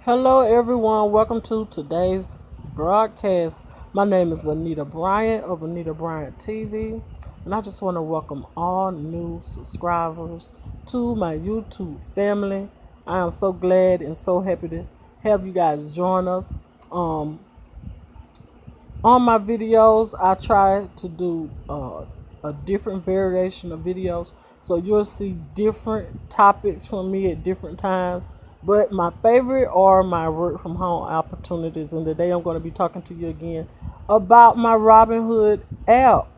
Hello, everyone. Welcome to today's broadcast. My name is Anita Bryant of Anita Bryant TV, and I just want to welcome all new subscribers to my YouTube family. I am so glad and so happy to have you guys join us. Um, on my videos, I try to do a different variation of videos, so you'll see different topics from me at different times. But my favorite are my work from home opportunities, and today I'm going to be talking to you again about my Robinhood app.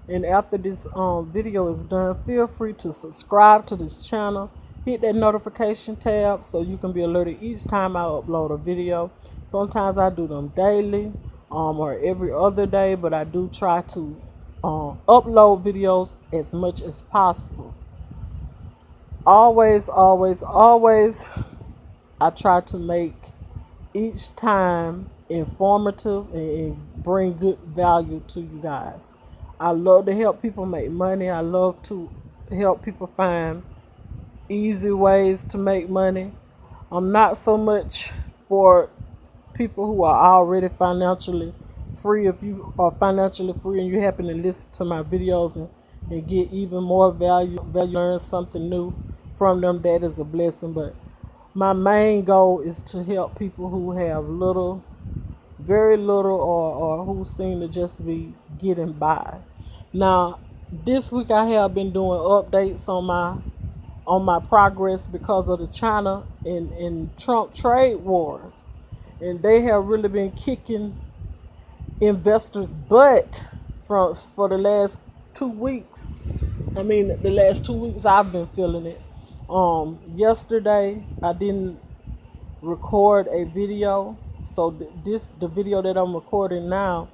And after this video is done, feel free to subscribe to this channel, hit that notification tab so you can be alerted each time I upload a video. Sometimes I do them daily or every other day, but I do try to upload videos as much as possible. Always, I try to make each time informative and bring good value to you guys. I love to help people make money. I love to help people find easy ways to make money. I'm not so much for people who are already financially free. If you are financially free and you happen to listen to my videos and get even more value, learn something new from them, that is a blessing. But my main goal is to help people who have little, very little, or who seem to just be getting by. Now, this week I have been doing updates on my progress because of the China and Trump trade wars, and they have really been kicking investors' butt for the last 2 weeks. I mean, the last 2 weeks I've been feeling it. Yesterday I didn't record a video, so the video that I'm recording now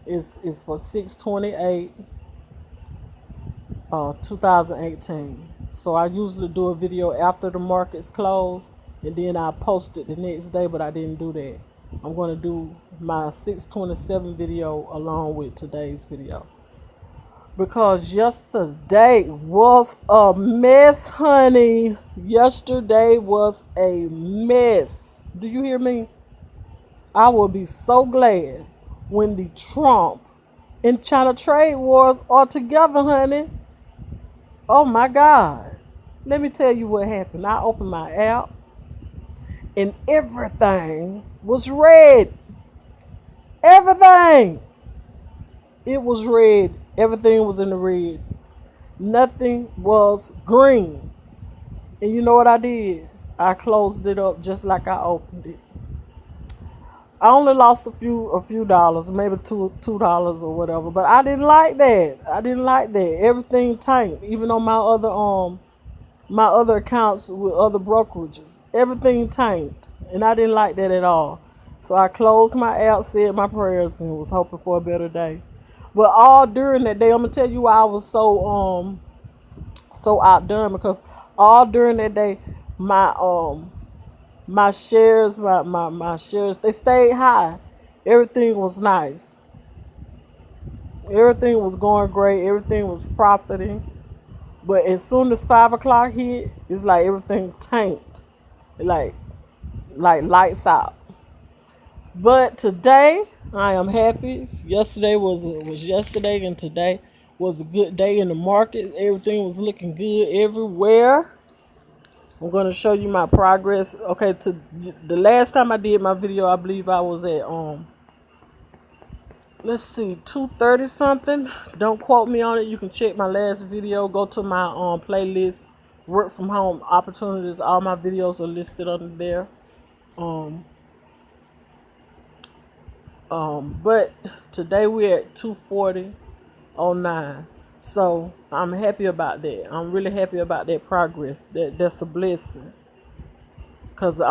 is for 6/28, 2018. So I usually do a video after the markets close, and then I post it the next day, but I didn't do that. I'm going to do my 6/27 video along with today's video, because yesterday was a mess, honey. Yesterday was a mess. Do you hear me? I will be so glad when the Trump and China trade wars are together, honey. Oh my God. Let me tell you what happened. I opened my app and everything was red. Everything. It was red. Everything was in the red. Nothing was green. And you know what I did? I closed it up just like I opened it. I only lost a few dollars, maybe $2 or whatever, but I didn't like that. Everything tanked, even on my other accounts with other brokerages. Everything tanked, and I didn't like that at all. So I closed my app, said my prayers, and was hoping for a better day. But all during that day, I'm gonna tell you why I was so outdone, because all during that day, my my shares, my shares, they stayed high. Everything was nice. Everything was going great. Everything was profiting. But as soon as 5 o'clock hit, it's like everything tanked. Like lights out. But today I am happy. Yesterday was yesterday, and today was a good day in the market. Everything was looking good everywhere. I'm going to show you my progress. Okay, to the last time I did my video, I believe I was at let's see, 230 something. Don't quote me on it. You can check my last video. Go to my playlist, work from home opportunities. All my videos are listed under there. Um but today we're at 240.09. So I'm happy about that. I'm really happy about that progress. That's a blessing. Cause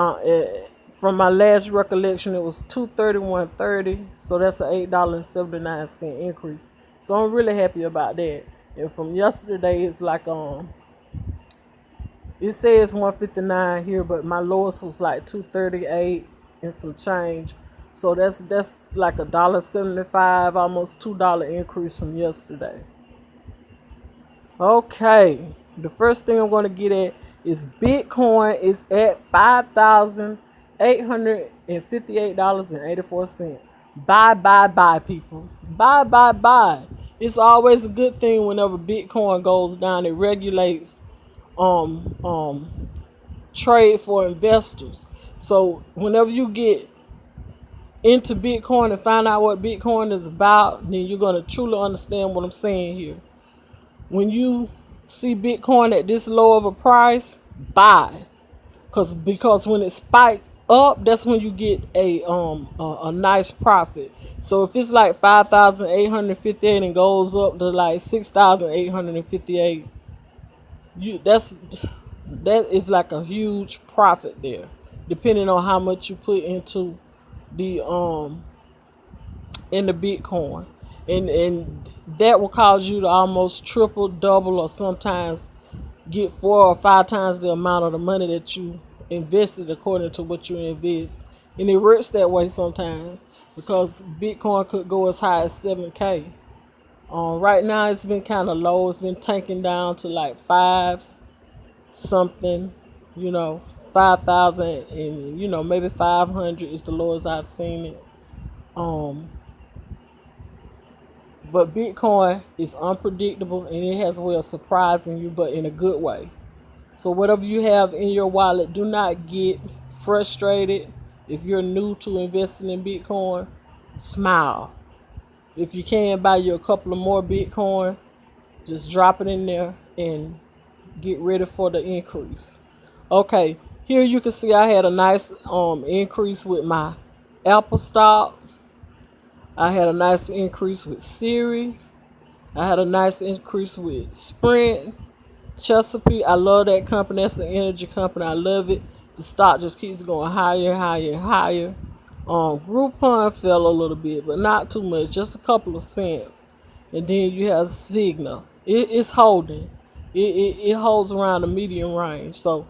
from my last recollection, it was 231.30. So that's an $8.79 increase. So I'm really happy about that. And from yesterday, it's like it says 159 here, but my lowest was like 238 and some change. So that's like $1.75, almost $2 increase from yesterday. Okay, the first thing I'm going to get at is Bitcoin is at $858.84. Buy, people. Buy. It's always a good thing whenever Bitcoin goes down. It regulates um um trade for investors. So whenever you get into Bitcoin and find out what Bitcoin is about, then you're gonna truly understand what I'm saying here. When you see Bitcoin at this low of a price, buy. Because when it spikes up, that's when you get a nice profit. So if it's like 5,858 and goes up to like 6,858, that is like a huge profit there, depending on how much you put into the in the Bitcoin, and that will cause you to almost triple, double, or sometimes get 4 or 5 times the amount of the money that you invested according to what you invest. And it works that way sometimes because Bitcoin could go as high as 7K. Right now it's been kind of low. It's been tanking down to like 5 something, 5,000, and maybe 500 is the lowest I've seen it. Um, but Bitcoin is unpredictable and it has a way of surprising you, but in a good way. So whatever you have in your wallet, do not get frustrated. If you're new to investing in Bitcoin, smile. If you can buy you a couple of more Bitcoin, just drop it in there and get ready for the increase. Okay, here you can see I had a nice increase with my Apple stock. I had a nice increase with Siri. I had a nice increase with Sprint. Chesapeake, I love that company. That's an energy company. I love it. The stock just keeps going higher, higher, higher. Groupon fell a little bit, but not too much, just a couple of cents. And then you have Signal. It's holding. It holds around the medium range. So,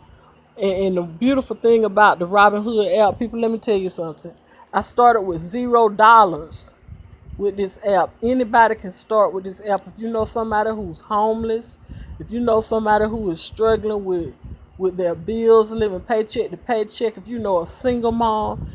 and the beautiful thing about the Robinhood app, people, let me tell you something. I started with $0 with this app. Anybody can start with this app. If you know somebody who's homeless, if you know somebody who is struggling with their bills, living paycheck to paycheck, if you know a single mom,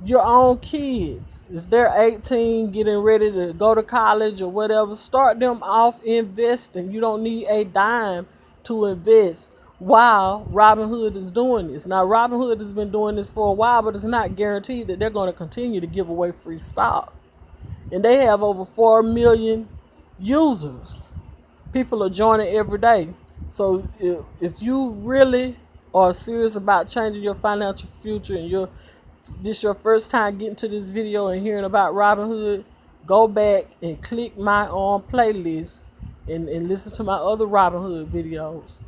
your own kids, if they're 18 getting ready to go to college or whatever, start them off investing. You don't need a dime to invest while Robinhood is doing this. Now Robinhood has been doing this for a while, but it's not guaranteed that they're going to continue to give away free stock. And they have over 4 million users. People are joining every day. So if you really are serious about changing your financial future and this your first time getting to this video and hearing about Robinhood, go back and click my playlist and listen to my other Robinhood videos.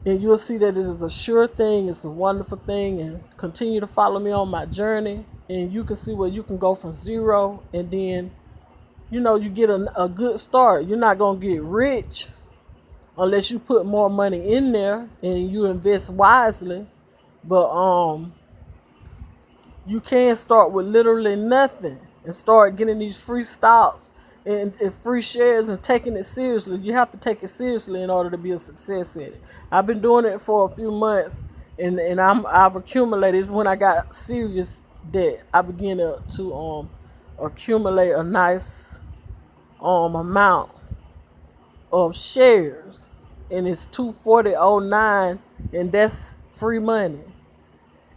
And you'll see that it is a sure thing. It's a wonderful thing. And continue to follow me on my journey. And you can see where you can go from zero. And then, you get a good start. You're not going to get rich unless you put more money in there and you invest wisely. But you can start with literally nothing and start getting these free stocks and free shares and taking it seriously. You have to take it seriously in order to be a success at it. I've been doing it for a few months and I've accumulated. It's when I got serious that I began to accumulate a nice amount of shares, and it's 240.09, and that's free money.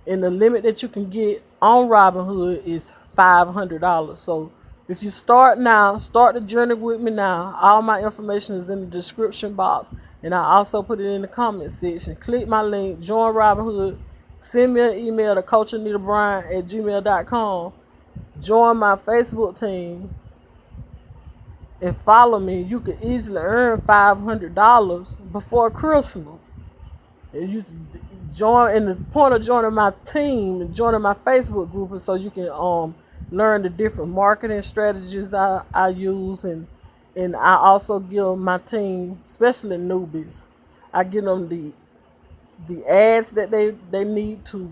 And the limit that you can get on Robinhood is $500. So if you start now, start the journey with me now. All my information is in the description box, and I also put it in the comment section. Click my link, join Robinhood, send me an email to coachanitabryan@gmail.com, join my Facebook team, and follow me. You could easily earn $500 before Christmas. And you join, and the point of joining my team and joining my Facebook group is so you can learn the different marketing strategies I use, and I also give my team, especially newbies, I give them the ads that they need to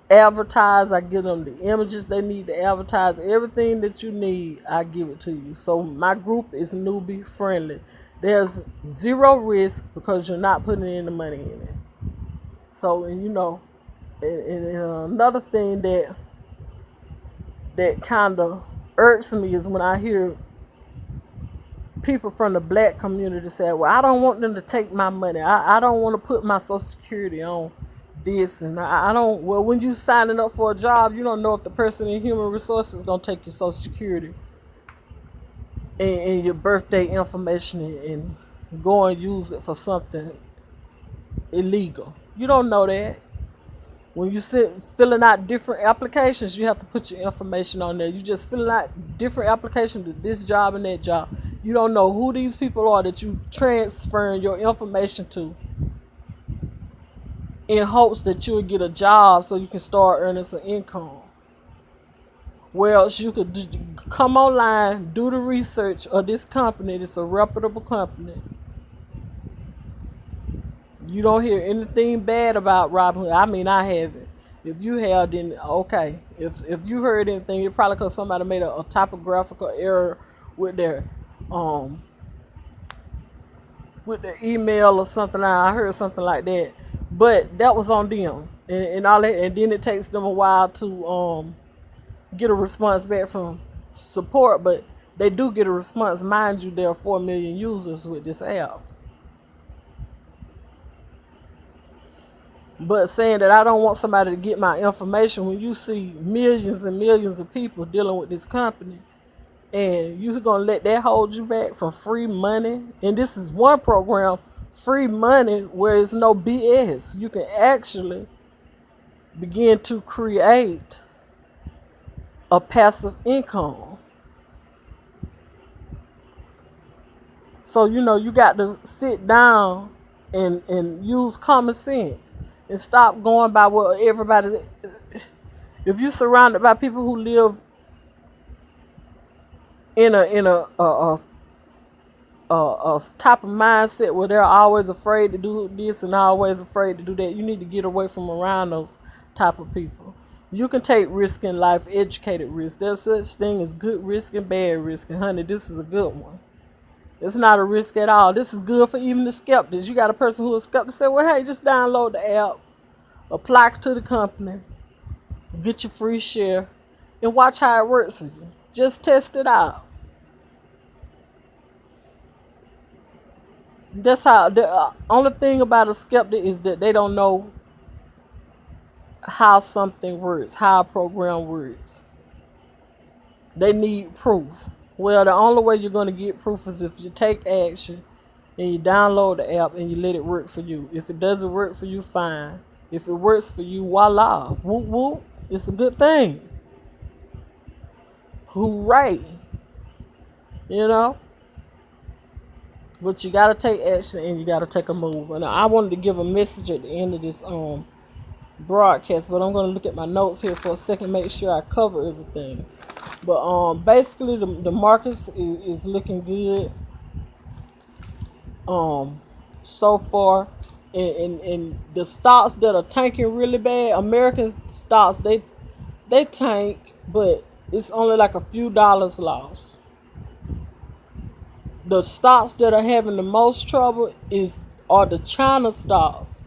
advertise. I give them the images they need to advertise. Everything that you need, I give it to you. So my group is newbie friendly. There's zero risk because you're not putting in the money in it. So, and And another thing that kind of irks me is when I hear people from the black community say, well, I don't want them to take my money. I don't want to put my social security on this. And I don't, well, when you signing up for a job, you don't know if the person in human resources is going to take your social security and your birthday information and go and use it for something illegal. You don't know that. When you sit filling out different applications, you have to put your information on there. You just filling out different applications to this job and that job. You don't know who these people are that you transferring your information to in hopes that you'll get a job so you can start earning some income. Where else you could come online, do the research of this company. It's a reputable company. You don't hear anything bad about Robinhood. I mean, I haven't. If you have, then okay. If you heard anything, it probably because somebody made a typographical error with their email or something. I heard something like that, but that was on them, and all that. And then it takes them a while to get a response back from support, but they do get a response. Mind you, there are 4 million users with this app. But saying that I don't want somebody to get my information when you see millions and millions of people dealing with this company, and you're going to let that hold you back from free money. And this is one program, free money, where it's no BS. You can actually begin to create a passive income. So, you got to sit down and use common sense. And stop going by what everybody. If you're surrounded by people who live in a type of mindset where they're always afraid to do this and always afraid to do that, you need to get away from around those type of people. You can take risk in life, educated risk. There's such thing as good risk and bad risk. And honey, this is a good one. It's not a risk at all. This is good for even the skeptics. You got a person who is skeptic say, well, hey, just download the app. Apply to the company, get your free share, and watch how it works for you. Just test it out. That's how. The only thing about a skeptic is that they don't know how something works, how a program works. They need proof. Well, the only way you're going to get proof is if you take action and you download the app and you let it work for you. If it doesn't work for you, fine. If it works for you, voila. Whoop, whoop. It's a good thing. Hooray. But you got to take action and you got to take a move. And I wanted to give a message at the end of this broadcast, but I'm going to look at my notes here for a second, make sure I cover everything. But basically, the markets is looking good so far. And the stocks that are tanking really bad, American stocks, they tank, but it's only like a few dollars lost. The stocks that are having the most trouble are the China stocks.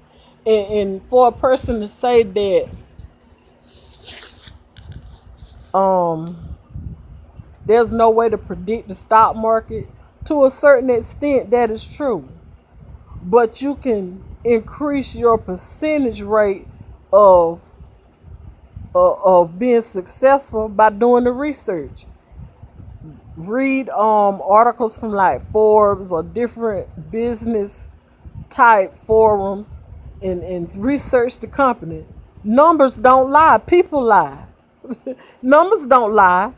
And for a person to say that there's no way to predict the stock market, to a certain extent that is true. But you can increase your percentage rate of being successful by doing the research. Read articles from like Forbes or different business type forums and research the company. Numbers don't lie. People lie. Numbers don't lie.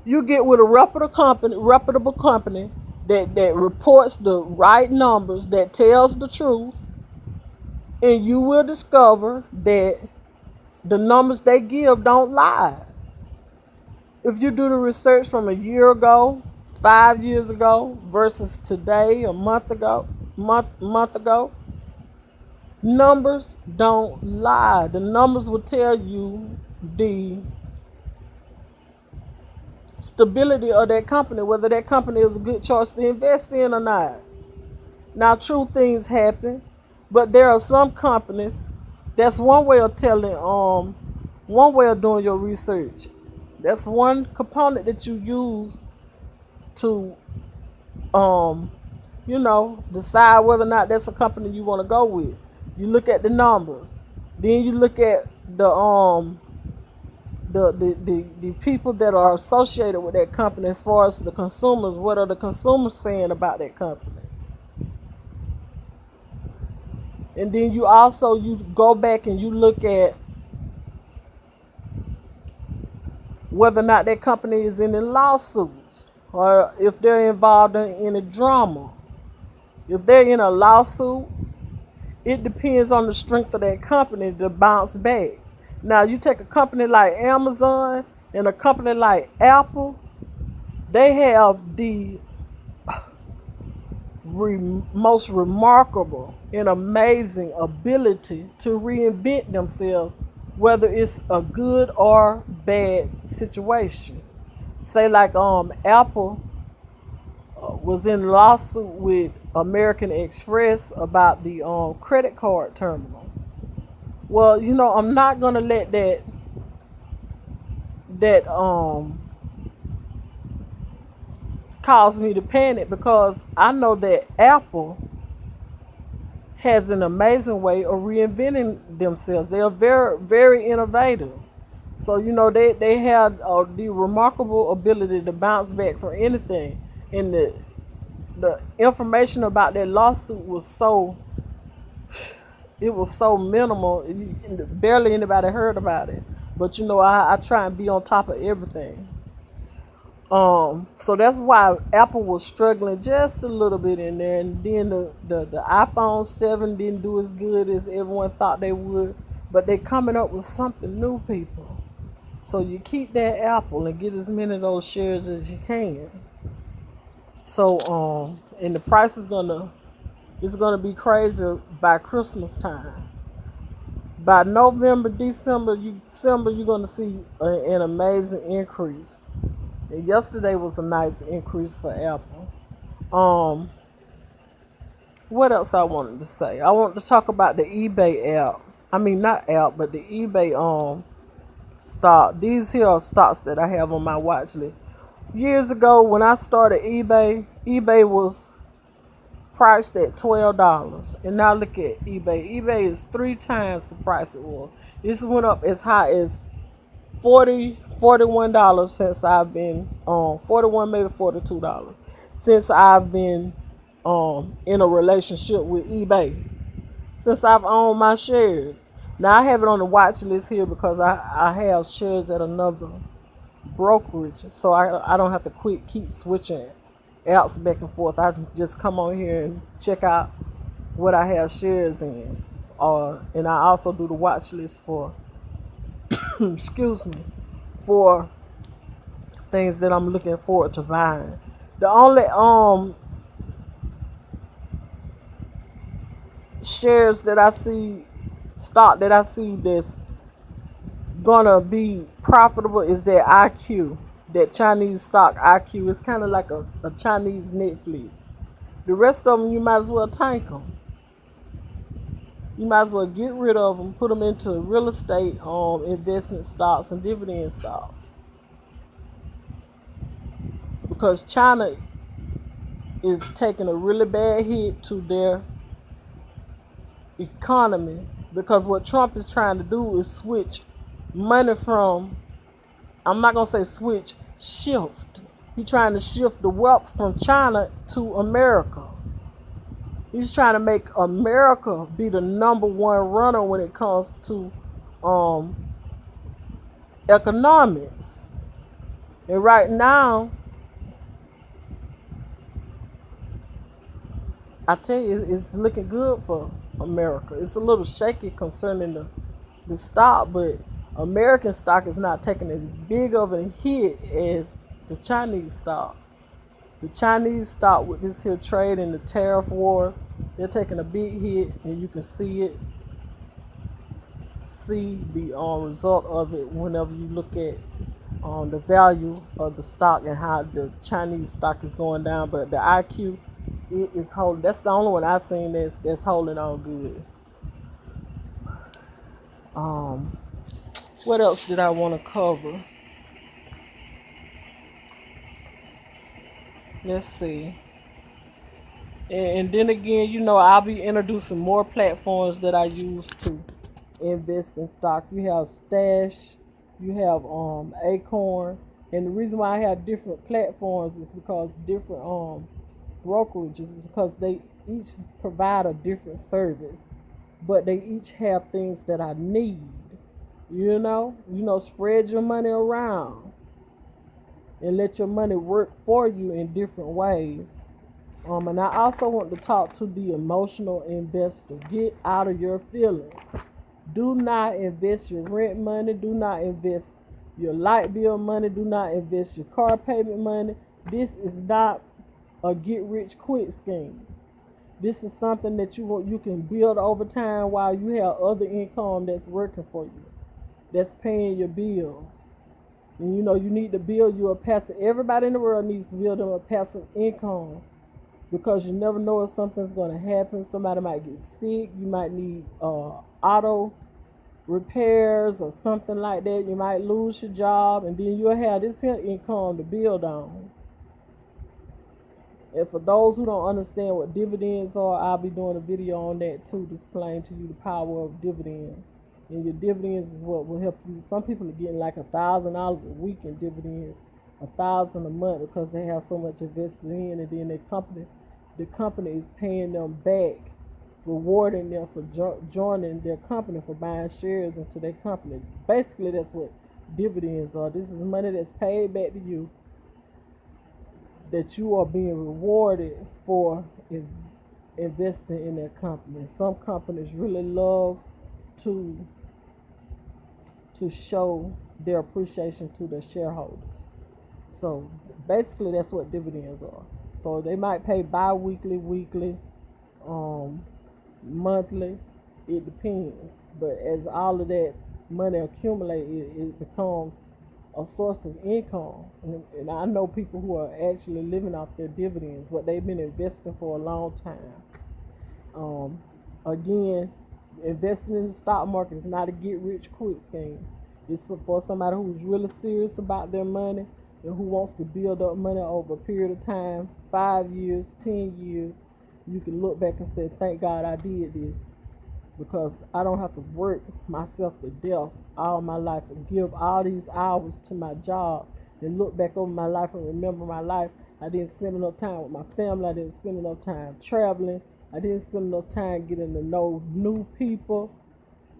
You get with a reputable company that reports the right numbers, that tells the truth, and you will discover that the numbers they give don't lie. If you do the research from a year ago, 5 years ago versus today, a month ago, numbers don't lie. The numbers will tell you the stability of that company, whether that company is a good choice to invest in or not. Now, true things happen, but there are some companies That's one way of telling. One way of doing your research. That's one component that you use to um decide whether or not that's a company you want to go with. You look at the numbers, then you look at the people that are associated with that company. As far as the consumers, what are the consumers saying about that company? And then you go back and you look at whether or not that company is in any lawsuits, or if they're involved in any drama. If they're in a lawsuit, it depends on the strength of that company to bounce back. Now, you take a company like Amazon and a company like Apple, they have the most remarkable and amazing ability to reinvent themselves, whether it's a good or bad situation. Say like Apple was in a lawsuit with American Express about the credit card terminals. Well, I'm not gonna let that cause me to panic, because I know that Apple has an amazing way of reinventing themselves. They are very, very innovative. So they have the remarkable ability to bounce back from anything. And the information about that lawsuit was so minimal, barely anybody heard about it. But I try and be on top of everything. So that's why Apple was struggling just a little bit in there, and then the iPhone 7 didn't do as good as everyone thought they would, but they're coming up with something new, people. So you keep that Apple and get as many of those shares as you can. So and the price it's gonna be crazy by Christmas time. By November, December, you're gonna see an amazing increase. And yesterday was a nice increase for Apple. Um, what else I wanted to say? I wanted to talk about the eBay app. I mean, not app, but the eBay stock. These here are stocks that I have on my watch list. Years ago, when I started eBay was priced at $12, and now look at eBay. eBay is 3 times the price it was. This went up as high as $41 since I've been 41, maybe $42 since I've been in a relationship with eBay, since I've owned my shares. Now I have it on the watch list here because I have shares at another brokerage, so I don't have to keep switching apps back and forth. I can just come on here and check out what I have shares in. And I also do the watch list for excuse me, for things that I'm looking forward to buying. The only shares that I see, stock that I see that's gonna be profitable is that IQ, that Chinese stock IQ. Is kind of like a Chinese Netflix. The rest of them, you might as well tank them. You might as well get rid of them, put them into real estate investment stocks and dividend stocks. Because China is taking a really bad hit to their economy, because what Trump is trying to do is switch money from, I'm not going to say switch, shift. He's trying to shift the wealth from China to America. He's trying to make America be the number one runner when it comes to economics. And right now, I tell you, it's looking good for America. It's a little shaky concerning the stock, but American stock is not taking as big of a hit as the Chinese stock. The Chinese stock, with this here trade and the tariff wars, they're taking a big hit, and you can see the result of it whenever you look at the value of the stock and how the Chinese stock is going down. But the IQ, it is holding. That's the only one I've seen that's holding on good. Um, what else did I want to cover? Let's see. And then again, I'll be introducing more platforms that I use to invest in stock. You have Stash, you have Acorn, and the reason why I have different platforms is because different brokerages is because they each provide a different service, but they each have things that I need. Spread your money around and let your money work for you in different ways. And I also want to talk to the emotional investor. Get out of your feelings. Do not invest your rent money. Do not invest your light bill money. Do not invest your car payment money. This is not a get rich quick scheme. This is something that you can build over time while you have other income that's working for you, that's paying your bills. And you need to build you a passive. Everybody in the world needs to build them a passive income, because you never know if something's going to happen. Somebody might get sick. You might need auto repairs or something like that. You might lose your job, and then you'll have this here income to build on. And for those who don't understand what dividends are, I'll be doing a video on that too, to explain to you the power of dividends. And your dividends is what will help you. Some people are getting like $1,000 a week in dividends, $1,000 a month, because they have so much invested in, and then the company is paying them back, rewarding them for joining their company, for buying shares into their company. Basically, that's what dividends are. This is money that's paid back to you, that you are being rewarded for investing in their company. Some companies really love to show their appreciation to their shareholders. So basically, that's what dividends are. So they might pay bi-weekly, weekly, monthly. It depends. But as all of that money accumulates, it becomes a source of income. And I know people who are actually living off their dividends, but they've been investing for a long time. Again, investing in the stock market is not a get-rich-quick scheme. It's for somebody who's really serious about their money and who wants to build up money over a period of time, 5 years, 10 years. You can look back and say, thank God I did this, because I don't have to work myself to death all my life and give all these hours to my job and look back over my life and remember my life. I didn't spend enough time with my family. I didn't spend enough time traveling. I didn't spend enough time getting to know new people,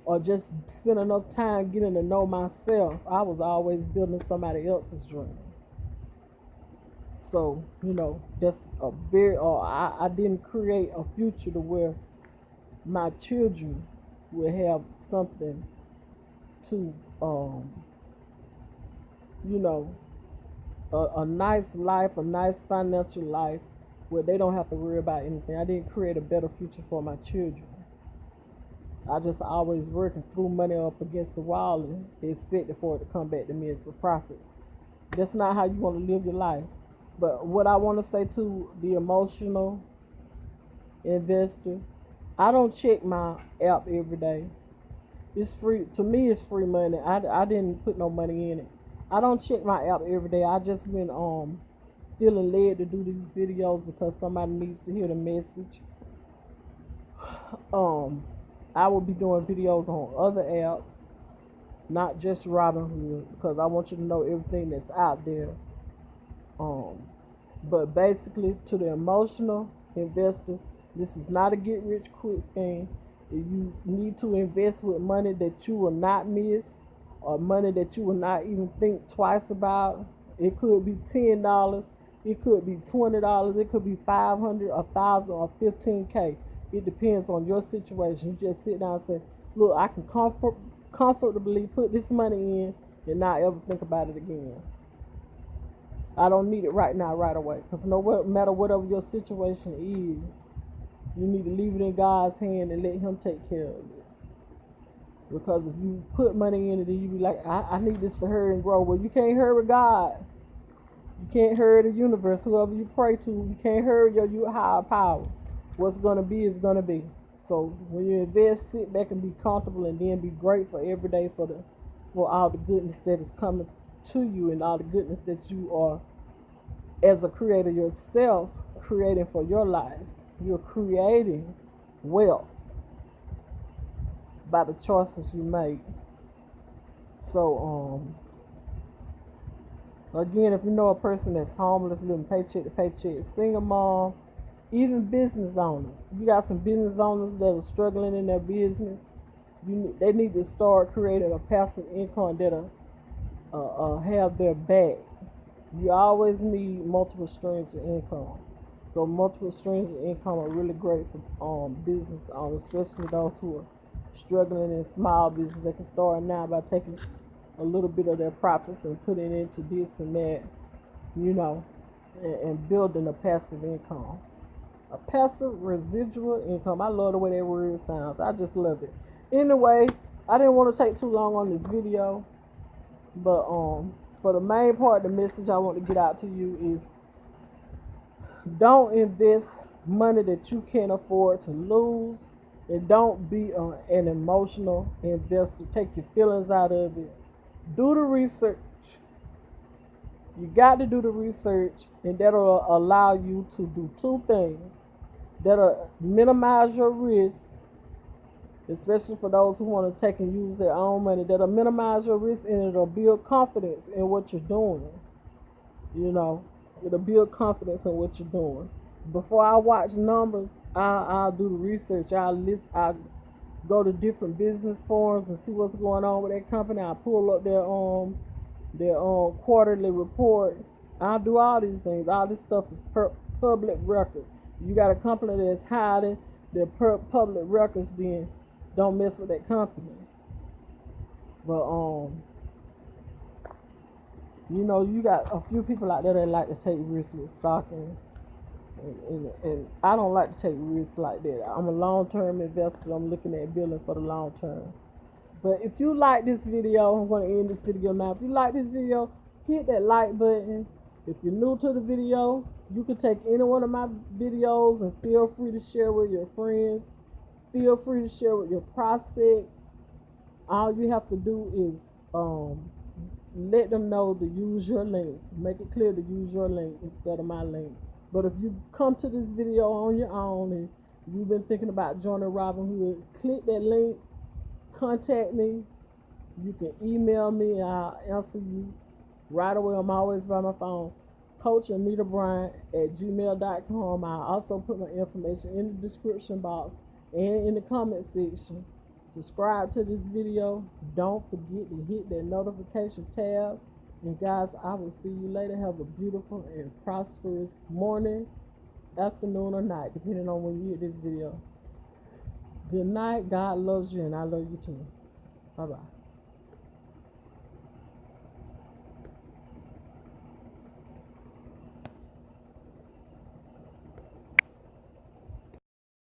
or just spend enough time getting to know myself. I was always building somebody else's dream. So, that's a very, I didn't create a future to where my children will have something to, a nice life, a nice financial life, where they don't have to worry about anything. I didn't create a better future for my children. I just always working, threw money up against the wall and expected for it to come back to me as a profit. That's not how you want to live your life. But what I want to say to the emotional investor, I don't check my app every day. It's free. To me, it's free money. I didn't put no money in it. I don't check my app every day. I just been feeling led to do these videos because somebody needs to hear the message. I will be doing videos on other apps, not just Robinhood, because I want you to know everything that's out there. But basically, to the emotional investor, this is not a get-rich-quick scheme. You need to invest with money that you will not miss, or money that you will not even think twice about. It could be $10, it could be $20, it could be $500, $1,000, or $15K. It depends on your situation. You just sit down and say, look, I can comfortably put this money in and not ever think about it again. I don't need it right now, right away. Because no matter whatever your situation is, you need to leave it in God's hand and let Him take care of it. Because if you put money in it and you be like, I need this to hurry and grow. Well, you can't hurry God. You can't hurry the universe, whoever you pray to. You can't hurry your higher power. What's going to be is going to be. So when you invest, sit back and be comfortable, and then be grateful every day for all the goodness that is coming to you, and all the goodness that you are, as a creator yourself, creating for your life. You're creating wealth by the choices you make. So again, if you know a person that's homeless, living paycheck to paycheck, single mom, even business owners, you got some business owners that are struggling in their business. They need to start creating a passive income that'll have their back. You always need multiple streams of income. So multiple streams of income are really great for business owners, especially those who are struggling in small business. They can start now by taking a little bit of their profits and putting it into this and that, you know, and building a passive income. A passive residual income. I love the way that word sounds. I just love it. Anyway, I didn't want to take too long on this video, but for the main part, the message I want to get out to you is, don't invest money that you can't afford to lose, and don't be an emotional investor. Take your feelings out of it. Do the research. You got to do the research, and that'll allow you to do two things. That'll minimize your risk, especially for those who want to take and use their own money. That'll minimize your risk, and it'll build confidence in what you're doing. You know, it'll build confidence in what you're doing. Before I watch numbers, I'll do the research. I'll go to different business forums and see what's going on with that company. I'll pull up their quarterly report. I'll do all these things. All this stuff is public record. You got a company that's hiding their public records, then don't mess with that company. But you know, you got a few people out there that like to take risks with stock, and I don't like to take risks like that. I'm a long-term investor. I'm looking at building for the long term. But if you like this video, I'm going to end this video now. If you like this video, hit that like button. If you're new to the video, you can take any one of my videos and feel free to share with your friends. Feel free to share with your prospects. All you have to do is let them know to use your link. Make it clear to use your link instead of my link. But if you come to this video on your own and you've been thinking about joining Robinhood, click that link, contact me. You can email me, I'll answer you right away. I'm always by my phone. CoachAnitaBryant@gmail.com. I'll also put my information in the description box and in the comment section. Subscribe to this video. Don't forget to hit that notification tab. And guys, I will see you later. Have a beautiful and prosperous morning, afternoon, or night, depending on when you hit this video. Good night. God loves you, and I love you too. Bye-bye.